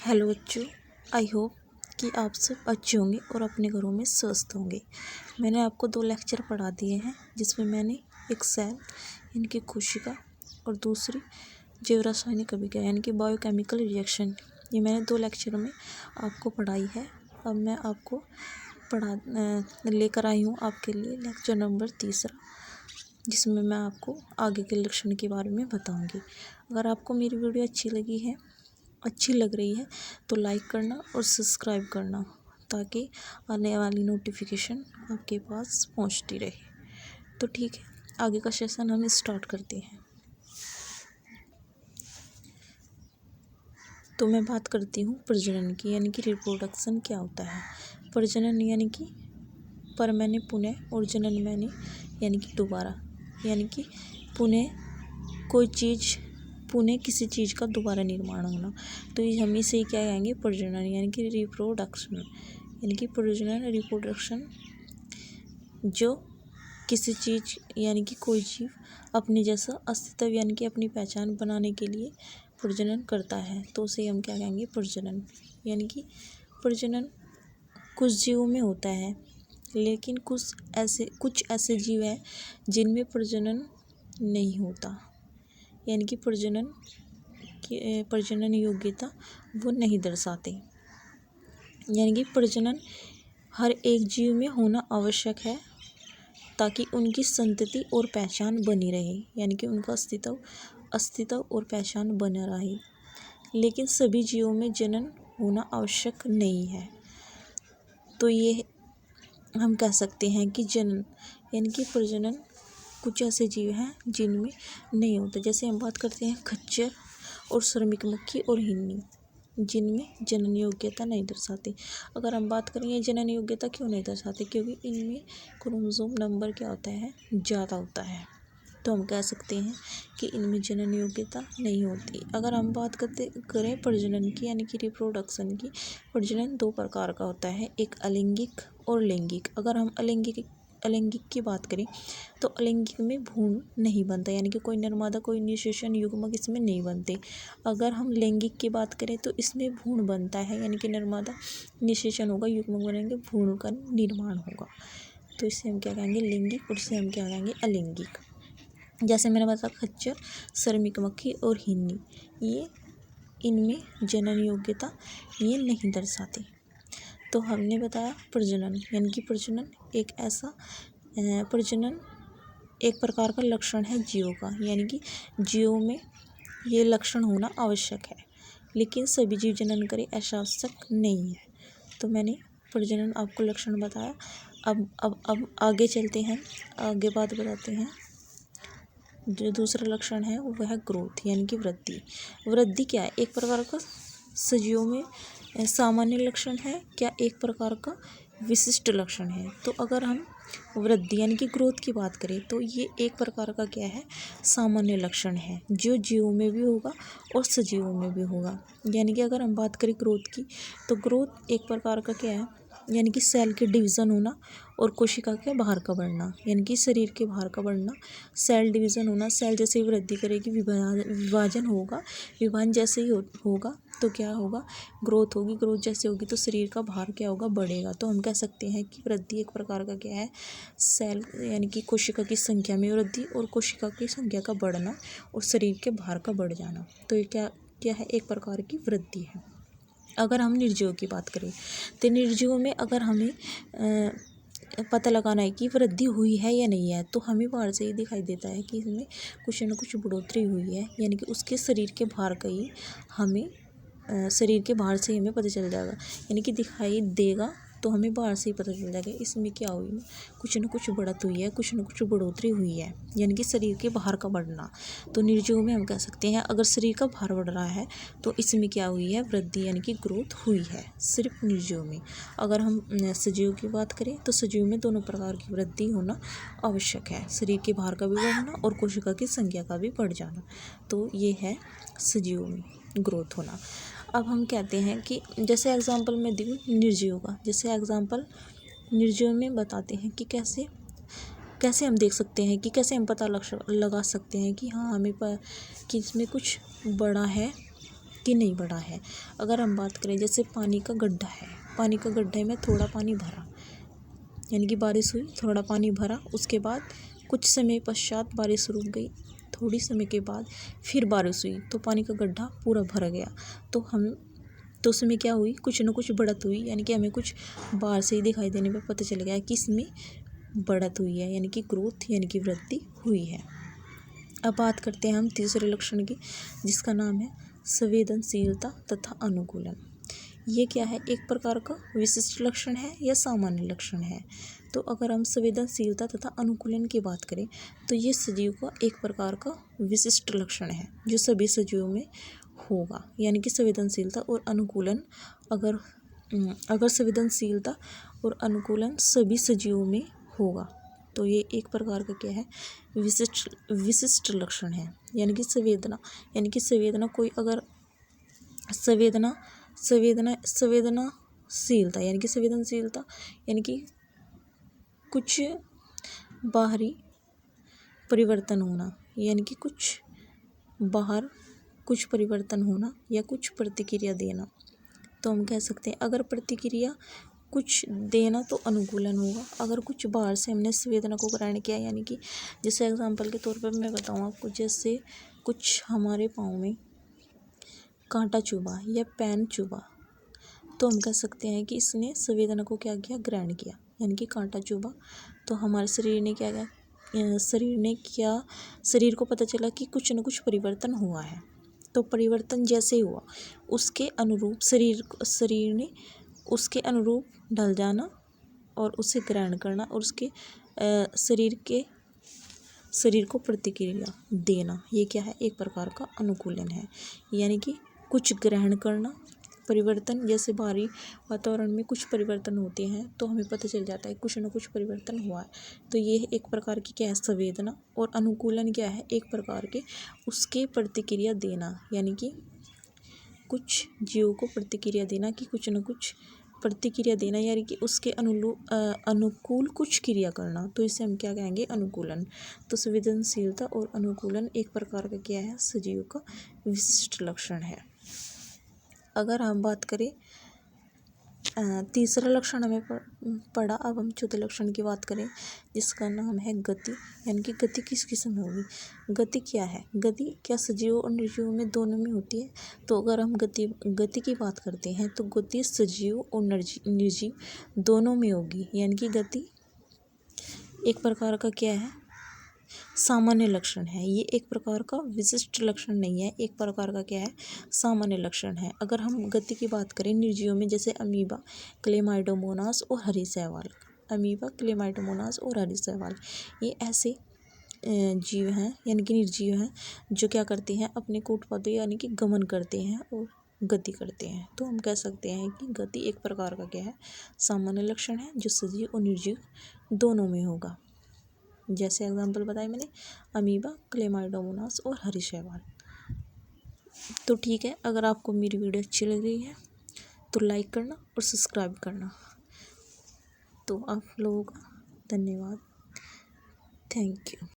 Hello बच्चों, I hope कि आप सब अच्छे होंगे और अपने घरों में स्वस्थ होंगे। मैंने आपको 2 लेक्चर पढ़ा दिए हैं, जिसमें मैंने एक सेल यानी कि कोशिका और दूसरी जैव रासायनिक अभिक्रिया यानी कि बायोकेमिकल रिएक्शन, ये मैंने 2 लेक्चर में आपको पढ़ाई है। अब मैं आपको लेकर आई हूँ आपके लिए लेक्चर नंबर 3, जिसमें मैं आपको आगे के लक्षण के बारे में बताऊँगी। अगर आपको मेरी वीडियो अच्छी लग रही है तो लाइक करना और सब्सक्राइब करना, ताकि आने वाली नोटिफिकेशन आपके पास पहुंचती रहे। तो ठीक है, आगे का सेशन हम स्टार्ट करते हैं। तो मैं बात करती हूँ प्रजनन की, यानी कि रिप्रोडक्शन क्या होता है। प्रजनन यानी कि पर मैंने पुनः और जनन मैंने यानी कि दोबारा, यानी कि पुनः किसी चीज़ का दोबारा निर्माण होना। तो हम इसे क्या कहेंगे, प्रजनन यानी कि रिप्रोडक्शन, यानी कि प्रजनन रिप्रोडक्शन, जो किसी चीज़ यानी कि कोई जीव अपने जैसा अस्तित्व यानी कि अपनी पहचान बनाने के लिए प्रजनन करता है, तो उसे हम क्या कहेंगे, प्रजनन। यानी कि प्रजनन कुछ जीवों में होता है, लेकिन कुछ ऐसे जीव हैं जिनमें प्रजनन नहीं होता, यानी कि प्रजनन योग्यता वो नहीं दर्शाते। यानी कि प्रजनन हर एक जीव में होना आवश्यक है, ताकि उनकी संतति और पहचान बनी रहे, यानी कि उनका अस्तित्व और पहचान बना रहे। लेकिन सभी जीवों में जनन होना आवश्यक नहीं है। तो ये हम कह सकते हैं कि जनन यानी कि प्रजनन कुछ ऐसे जीव हैं जिनमें नहीं होता। जैसे हम बात करते हैं खच्चर और श्रमिक मक्खी और हिन्नी, जिनमें जनन योग्यता नहीं दर्शाती। अगर हम बात करें ये जनन योग्यता क्यों नहीं दर्शाते, क्योंकि इनमें क्रोमोसोम नंबर क्या होता है, ज़्यादा होता है। तो हम कह सकते हैं कि इनमें जनन योग्यता नहीं होती। अगर हम बात करें प्रजनन की, यानी कि रिप्रोडक्शन की, प्रजनन 2 प्रकार का होता है, एक अलैंगिक और लैंगिक। अगर हम अलैंगिक की बात करें तो अलैंगिक में भ्रूण नहीं बनता, यानी कि कोई निर्माता कोई निषेचन युग्मक इसमें नहीं बनते। अगर हम लैंगिक की बात करें तो इसमें भ्रूण बनता है, यानी कि निर्माता निषेचन होगा, युग्मक बनेंगे, भ्रूण का निर्माण होगा। तो इसे हम क्या कहेंगे, लैंगिक, और इसे हम क्या कहेंगे, अलैंगिक। जैसे मैंने बताया खच्चर, श्रमिक मक्खी और हिन्नी, ये इनमें जनन योग्यता ये नहीं दर्शाते। तो हमने बताया प्रजनन, यानी कि प्रजनन एक प्रकार का लक्षण है जीवों का, यानी कि जीवों में ये लक्षण होना आवश्यक है, लेकिन सभी जीव जनन करें ऐसा आवश्यक नहीं है। तो मैंने प्रजनन आपको लक्षण बताया। अब आगे चलते हैं, आगे बात बताते हैं। जो दूसरा लक्षण है वह है ग्रोथ, यानी कि वृद्धि। वृद्धि क्या है, एक प्रकार का सजीवों में सामान्य लक्षण है, क्या एक प्रकार का विशिष्ट लक्षण है। तो अगर हम वृद्धि यानी कि ग्रोथ की बात करें तो ये एक प्रकार का क्या है, सामान्य लक्षण है, जो जीवों में भी होगा और सजीवों में भी होगा। यानी कि अगर हम बात करें ग्रोथ की, तो ग्रोथ एक प्रकार का क्या है, यानी कि सेल के डिवीज़न होना और कोशिका के बाहर का बढ़ना, यानी कि शरीर के बाहर का बढ़ना, सेल डिवीज़न होना। सेल जैसे ही वृद्धि करेगी विभाजन होगा, विभाजन जैसे ही होगा तो क्या होगा, ग्रोथ होगी, ग्रोथ जैसे होगी तो शरीर का बाहर क्या होगा, बढ़ेगा। तो हम कह सकते हैं कि वृद्धि एक प्रकार का क्या है, सेल यानी कि कोशिका की संख्या में वृद्धि और कोशिका की संख्या का बढ़ना और शरीर के बाहर का बढ़ जाना। तो ये क्या है, एक प्रकार की वृद्धि है। अगर हम निर्जीवों की बात करें तो निर्जीवों में अगर हमें पता लगाना है कि वृद्धि हुई है या नहीं है, तो हमें बाहर से ही दिखाई देता है कि इसमें कुछ न कुछ बढ़ोतरी हुई है, यानी कि उसके शरीर के बाहर का ही हमें शरीर के बाहर से ही हमें पता चल जाएगा, यानी कि दिखाई देगा तो हमें बाहर से ही पता चल जाएगा इसमें क्या हुई, कुछ न कुछ बढ़त हुई है, कुछ न कुछ बढ़ोतरी हुई है, यानी कि शरीर के बाहर का बढ़ना। तो निर्जीव में हम कह सकते हैं अगर शरीर का बाहर बढ़ रहा है तो इसमें क्या हुई है, वृद्धि यानी कि ग्रोथ हुई है, सिर्फ निर्जीव में। अगर हम सजीव की बात करें तो सजीव में दोनों प्रकार की वृद्धि होना आवश्यक है, शरीर के बाहर का भी बढ़ना और कोशिका की संख्या का भी बढ़ जाना। तो ये है सजीव में ग्रोथ होना। अब हम कहते हैं कि जैसे एग्जाम्पल में दूँ निर्जीव का, जैसे एग्जाम्पल निर्जीव में बताते हैं कि कैसे हम देख सकते हैं, कि कैसे हम पता लगा सकते हैं कि हाँ हमें कि इसमें कुछ बड़ा है कि नहीं बढ़ा है। अगर हम बात करें जैसे पानी का गड्ढा है, पानी का गड्ढे में थोड़ा पानी भरा, यानी कि बारिश हुई, थोड़ा पानी भरा, उसके बाद कुछ समय पश्चात बारिश रुक गई, थोड़ी समय के बाद फिर बारिश हुई तो पानी का गड्ढा पूरा भर गया। तो उसमें क्या हुई, कुछ न कुछ बढ़त हुई, यानी कि हमें कुछ बाहर से ही दिखाई देने पर पता चल गया कि इसमें बढ़त हुई है, यानी कि ग्रोथ, यानी कि वृद्धि हुई है। अब बात करते हैं हम तीसरे लक्षण की, जिसका नाम है संवेदनशीलता तथा अनुकूलन। ये क्या है, एक प्रकार का विशिष्ट लक्षण है या सामान्य लक्षण है। तो अगर हम संवेदनशीलता तथा अनुकूलन की बात करें तो ये सजीव का एक प्रकार का विशिष्ट लक्षण है जो सभी सजीवों में होगा, यानी कि संवेदनशीलता और अनुकूलन अगर संवेदनशीलता और अनुकूलन सभी सजीवों में होगा तो ये एक प्रकार का क्या है, विशिष्ट लक्षण है। यानी कि संवेदना कोई अगर संवेदनशीलता यानी कि कुछ बाहरी परिवर्तन होना, यानी कि कुछ बाहर कुछ परिवर्तन होना या कुछ प्रतिक्रिया देना, तो हम कह सकते हैं अगर प्रतिक्रिया कुछ देना तो अनुकूलन होगा। अगर कुछ बाहर से हमने संवेदना को ग्रहण किया, यानी कि जैसे एग्जांपल के तौर पर मैं बताऊँ आपको, जैसे कुछ हमारे पाँव में कांटा चुभा या पेन चुभा, तो हम कह सकते हैं कि इसने संवेदना को क्या किया, ग्रहण किया, यानी कि कांटा चुभा तो हमारे शरीर ने क्या किया, शरीर को पता चला कि कुछ न कुछ परिवर्तन हुआ है। तो परिवर्तन जैसे हुआ उसके अनुरूप शरीर ने उसके अनुरूप ढल जाना और उसे ग्रहण करना और उसके शरीर को प्रतिक्रिया देना, ये क्या है, एक प्रकार का अनुकूलन है। यानी कि कुछ ग्रहण करना, परिवर्तन, जैसे बाहरी वातावरण में कुछ परिवर्तन होते हैं तो हमें पता चल जाता है कुछ न कुछ परिवर्तन हुआ है, तो ये एक प्रकार की क्या है, संवेदना। और अनुकूलन क्या है, एक प्रकार के उसके प्रतिक्रिया देना, यानी कि कुछ जीवों को प्रतिक्रिया देना कि कुछ न कुछ प्रतिक्रिया देना, यानी कि उसके अनुकूल कुछ क्रिया करना, तो इसे हम क्या कहेंगे, अनुकूलन। तो संवेदनशीलता और अनुकूलन एक प्रकार का क्या है, सजीव का विशिष्ट लक्षण है। अगर हम बात करें तीसरा लक्षण हमें पढ़ा, अब हम चौथे लक्षण की बात करें जिसका नाम है गति। यानी कि गति किस किस्म में होगी, गति क्या है, गति क्या सजीवों और निर्जीवों में दोनों में होती है। तो अगर हम गति की बात करते हैं तो गति सजीव और निर्जीव दोनों में होगी। यानी कि गति एक प्रकार का क्या है, सामान्य लक्षण है, ये एक प्रकार का विशिष्ट लक्षण नहीं है, एक प्रकार का क्या है, सामान्य लक्षण है। अगर हम गति की बात करें निर्जीवों में, जैसे अमीबा, क्लेमाइडोमोनास और हरी शैवाल, ये ऐसे जीव हैं, यानी कि निर्जीव हैं, जो क्या करते हैं, अपने को उत्पादों यानी कि गमन करते हैं और गति करते हैं। तो हम कह सकते हैं कि गति एक प्रकार का क्या है, सामान्य लक्षण है जो सजीव और निर्जीव दोनों में होगा। जैसे एग्जाम्पल बताए मैंने, अमीबा, क्लेमाइडोमोनास और हरी शैवाल। तो ठीक है, अगर आपको मेरी वीडियो अच्छी लग रही है तो लाइक करना और सब्सक्राइब करना। तो आप लोगों का धन्यवाद, थैंक यू।